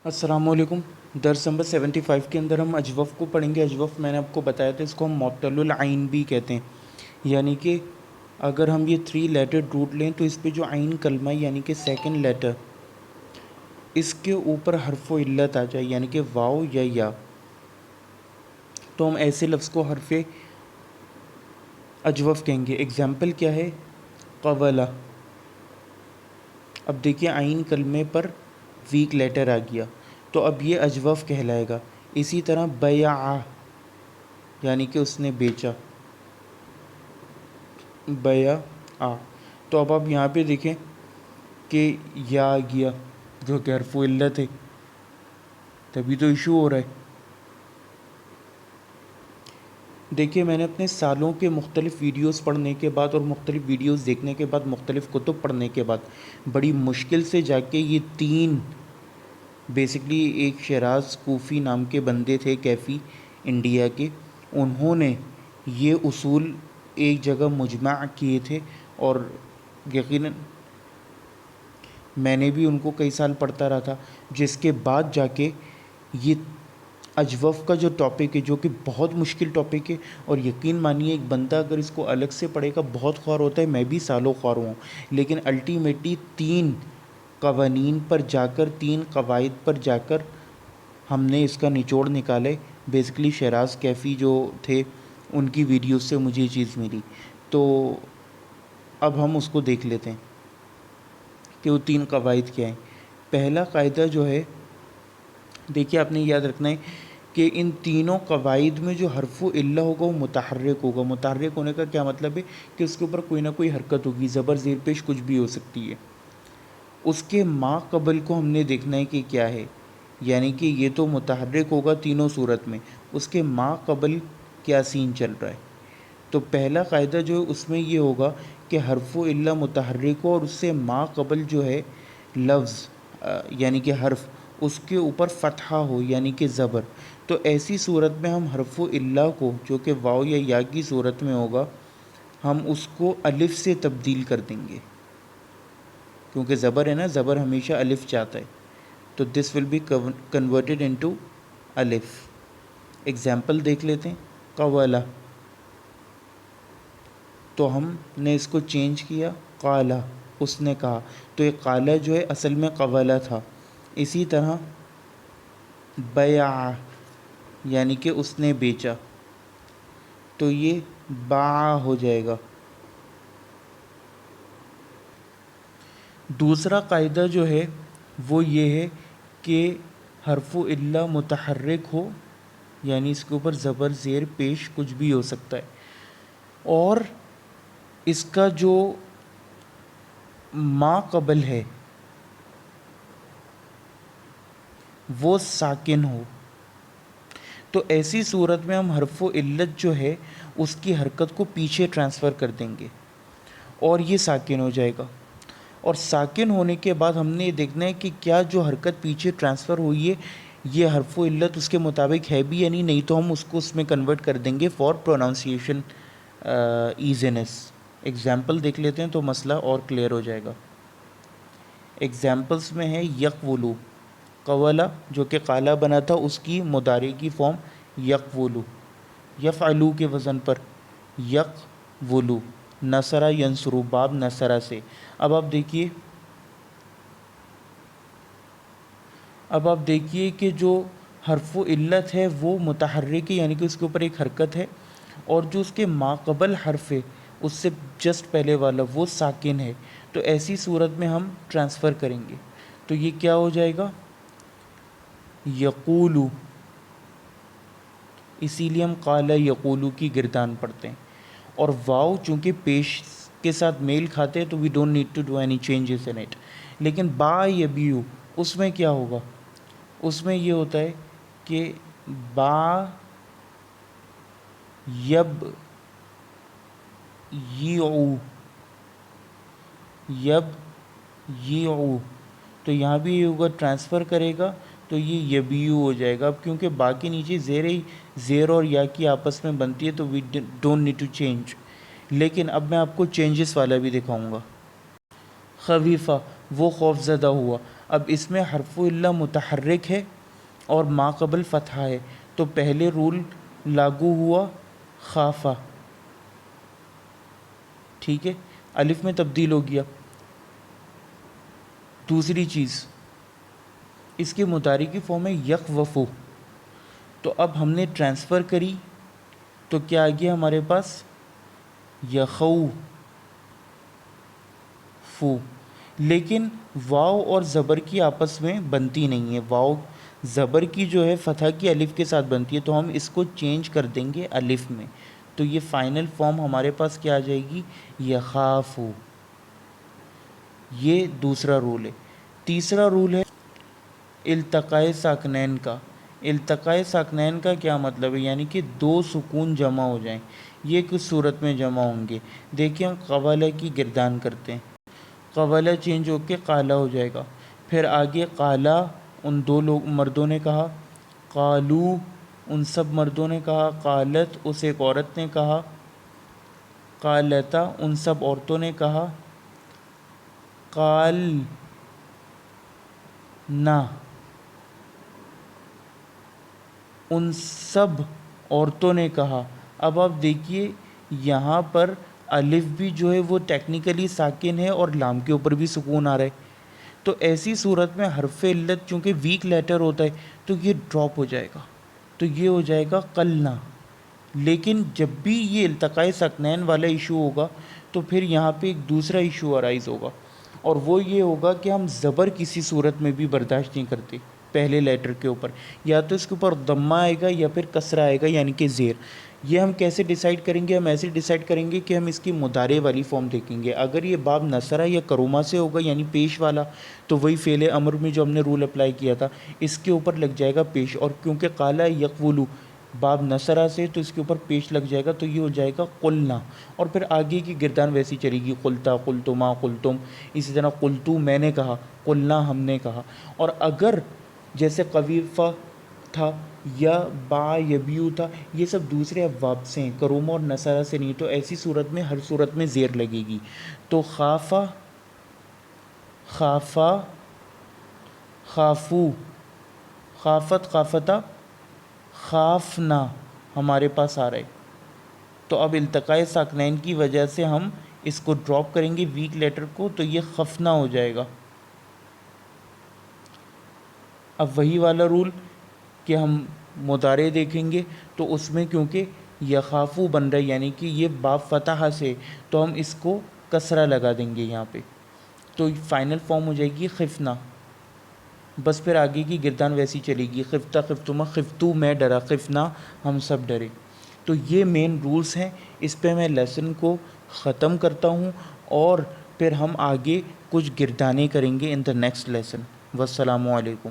السلام علیکم۔ درس نمبر 75 کے اندر ہم اجوف کو پڑھیں گے۔ اجوف میں نے آپ کو بتایا تھا، اس کو ہم معطل العین بھی کہتے ہیں، یعنی کہ اگر ہم یہ 3 لیٹر روٹ لیں تو اس پہ جو عین کلمہ یعنی کہ سیکنڈ لیٹر، اس کے اوپر حرف و علت آ جائے یعنی کہ واو یا تو ہم ایسے لفظ کو حرف اجوف کہیں گے۔ ایگزامپل کیا ہے؟ قولا۔ اب دیکھیے عین کلمے پر ویک لیٹر آ گیا تو اب یہ اجوف کہلائے گا۔ اسی طرح بیع، یعنی کہ اس نے بیچا، بیع۔ تو اب آپ یہاں پہ دیکھیں کہ یا آ گیا جو کہ حرف علت ہے، تبھی تو ایشو ہو رہا ہے۔ دیکھیے میں نے اپنے سالوں کے مختلف ویڈیوز پڑھنے کے بعد اور مختلف ویڈیوز دیکھنے کے بعد، مختلف کتب پڑھنے کے بعد، بڑی مشکل سے جا کے یہ 3 بیسکلی ایک شیراز کوفی نام کے بندے تھے، کیفی انڈیا کے، انہوں نے یہ اصول ایک جگہ مجمع کیے تھے، اور یقیناً میں نے بھی ان کو کئی سال پڑھتا رہا تھا، جس کے بعد جا کے یہ اجوف کا جو ٹاپک ہے، جو کہ بہت مشکل ٹاپک ہے، اور یقین مانیے ایک بندہ اگر اس کو الگ سے پڑھے گا بہت خوار ہوتا ہے، میں بھی سالوں خوار ہوں، لیکن الٹیمیٹلی 3 قوانین پر جا کر، 3 قواعد پر جا کر ہم نے اس کا نچوڑ نکالے۔ بیسکلی شیراز کیفی جو تھے ان کی ویڈیوز سے مجھے یہ چیز ملی، تو اب ہم اس کو دیکھ لیتے ہیں کہ وہ 3 قواعد کیا ہیں۔ پہلا قاعدہ جو ہے، دیکھیے آپ نے یاد رکھنا ہے کہ ان تینوں قواعد میں جو حرف و علہ ہوگا وہ متحرک ہوگا۔ متحرک ہونے کا کیا مطلب ہے؟ کہ اس کے اوپر کوئی نہ کوئی حرکت ہوگی، زبر زیر پیش کچھ بھی ہو سکتی ہے۔ اس کے ما قبل کو ہم نے دیکھنا ہے کہ کیا ہے، یعنی کہ یہ تو متحرک ہوگا تینوں صورت میں، اس کے ما قبل کیا سین چل رہا ہے۔ تو پہلا قاعدہ جو ہے اس میں یہ ہوگا کہ حرف و علہ متحرک ہو اور اس سے ما قبل جو ہے لفظ یعنی کہ حرف، اس کے اوپر فتحہ ہو یعنی کہ زبر۔ تو ایسی صورت میں ہم حرف و علہ کو، جو کہ واو یا یا کی صورت میں ہوگا، ہم اس کو الف سے تبدیل کر دیں گے، کیونکہ زبر ہے نا، زبر ہمیشہ الف چاہتا ہے، تو دس ول بی کنورٹیڈ انٹو الف۔ ایگزامپل دیکھ لیتے ہیں۔ قولا، تو ہم نے اس کو چینج کیا، قالا، اس نے کہا، تو یہ قالا جو ہے اصل میں قولا تھا۔ اسی طرح بیع، یعنی کہ اس نے بیچا، تو یہ باع ہو جائے گا۔ دوسرا قاعدہ جو ہے وہ یہ ہے کہ حرف و علہ متحرک ہو، یعنی اس کے اوپر زبر زیر پیش کچھ بھی ہو سکتا ہے، اور اس کا جو ما قبل ہے وہ ساکن ہو۔ تو ایسی صورت میں ہم حرف و علت جو ہے اس کی حرکت کو پیچھے ٹرانسفر کر دیں گے اور یہ ساکن ہو جائے گا۔ اور ساکن ہونے کے بعد ہم نے یہ دیکھنا ہے کہ کیا جو حرکت پیچھے ٹرانسفر ہوئی ہے یہ حرف و علت اس کے مطابق ہے بھی یا نہیں تو ہم اس کو اس میں کنورٹ کر دیں گے فار پروناؤنسیشن ایزینس۔ ایگزامپل دیکھ لیتے ہیں تو مسئلہ اور کلیئر ہو جائے گا۔ ایگزامپلس میں ہے یقولو، قولا جو کہ قالا بنا تھا اس کی مضارع کی فارم یقولو، یفعلو کے وزن پر یقولو، نصرہ ینصرو باب نصرہ سے۔ اب آپ دیکھیے کہ جو حرف و علت ہے وہ متحرک ہے، یعنی کہ اس کے اوپر ایک حرکت ہے، اور جو اس کے ماقبل حرف ہے اس سے جسٹ پہلے والا وہ ساکن ہے، تو ایسی صورت میں ہم ٹرانسفر کریں گے، تو یہ کیا ہو جائے گا؟ یقولو۔ اسی لیے ہم قال یقولو کی گردان پڑھتے ہیں، اور واو چونکہ پیش کے ساتھ میل کھاتے ہیں تو we don't need to do any changes in it. لیکن با یبیو، اس میں کیا ہوگا؟ اس میں یہ ہوتا ہے کہ با یب یعو، یب یعو، تو یہاں بھی یہ ہوگا ٹرانسفر کرے گا تو یہ یبیو ہو جائے گا۔ اب کیونکہ با کے نیچے زیر اور یا کی آپس میں بنتی ہے تو we don't need to change. لیکن اب میں آپ کو چینجز والا بھی دکھاؤں گا۔ خویفہ، وہ خوف زدہ ہوا۔ اب اس میں حرف اللہ متحرک ہے اور ما قبل فتحہ ہے، تو پہلے رول لاگو ہوا خافہ، ٹھیک ہے، الف میں تبدیل ہو گیا۔ دوسری چیز، اس کے مضارع کی فارم ہے یخوفو، تو اب ہم نے ٹرانسفر کری تو کیا آ گیا ہمارے پاس یخوفو، لیکن واو اور زبر کی آپس میں بنتی نہیں ہے، واو زبر کی جو ہے فتح کی الف کے ساتھ بنتی ہے، تو ہم اس کو چینج کر دیں گے الف میں، تو یہ فائنل فارم ہمارے پاس کیا آ جائے گی یخافو۔ یہ دوسرا رول ہے۔ تیسرا رول ہے التقائے ساکنین کا۔ التقائے ساکنین کا کیا مطلب ہے؟ یعنی کہ دو سکون جمع ہو جائیں، یہ کس صورت میں جمع ہوں گے؟ دیکھیں ہم قوالہ کی گردان کرتے ہیں، قوالہ چینج ہو کے قالہ ہو جائے گا، پھر آگے قالہ ان دو لوگ مردوں نے کہا، قالو ان سب مردوں نے کہا، قالت اس ایک عورت نے کہا، قالتا ان سب عورتوں نے کہا، قال نہ ان سب عورتوں نے کہا۔ اب آپ دیکھیے یہاں پر الف بھی جو ہے وہ ٹیکنیکلی ساکن ہے اور لام کے اوپر بھی سکون آ رہا ہے، تو ایسی صورت میں حرف علت چونکہ ویک لیٹر ہوتا ہے تو یہ ڈراپ ہو جائے گا، تو یہ ہو جائے گا قلنا۔ لیکن جب بھی یہ التقائے ساکنین والا ایشو ہوگا تو پھر یہاں پہ ایک دوسرا ایشو ارائز ہوگا، اور وہ یہ ہوگا کہ ہم زبر کسی صورت میں بھی برداشت نہیں کرتے پہلے لیٹر کے اوپر، یا تو اس کے اوپر ضمہ آئے گا یا پھر کسرہ آئے گا یعنی کہ زیر۔ یہ ہم کیسے ڈیسائیڈ کریں گے؟ ہم ایسے ڈیسائیڈ کریں گے کہ ہم اس کی مضارع والی فارم دیکھیں گے۔ اگر یہ باب نصرہ یا کروما سے ہوگا یعنی پیش والا، تو وہی فعل امر میں جو ہم نے رول اپلائی کیا تھا اس کے اوپر لگ جائے گا پیش، اور کیونکہ قالہ یقولو باب نصرہ سے تو اس کے اوپر پیش لگ جائے گا، تو یہ ہو جائے گا قلنا، اور پھر آگے کی گردان ویسی چلے گی، قلتا قلتما قلتم، اسی طرح قلتو میں نے کہا، قلنا ہم نے کہا۔ اور اگر جیسے قویفہ تھا یا با یبیو تھا، یہ سب دوسرے ابواب سے ہیں، کروما اور نصرہ سے نہیں، تو ایسی صورت میں ہر صورت میں زیر لگے گی، تو خافہ خافا خافو، خافت خافتہ خافنا ہمارے پاس آ رہا ہے، تو اب التقائے ساکنین کی وجہ سے ہم اس کو ڈراپ کریں گے ویک لیٹر کو، تو یہ خفنا ہو جائے گا۔ اب وہی والا رول کہ ہم مضارع دیکھیں گے تو اس میں کیونکہ یخافو بن رہا ہے یعنی کہ یہ باب فتح سے، تو ہم اس کو کسرہ لگا دیں گے یہاں پہ، تو فائنل فارم ہو جائے گی خفنا، بس پھر آگے کی گردان ویسی چلے گی، خفتہ خفتما خفتو میں ڈرا، خفنا ہم سب ڈرے۔ تو یہ مین رولز ہیں، اس پہ میں لیسن کو ختم کرتا ہوں، اور پھر ہم آگے کچھ گردانیں کریں گے ان دا نیکسٹ لیسن۔ والسلام علیکم۔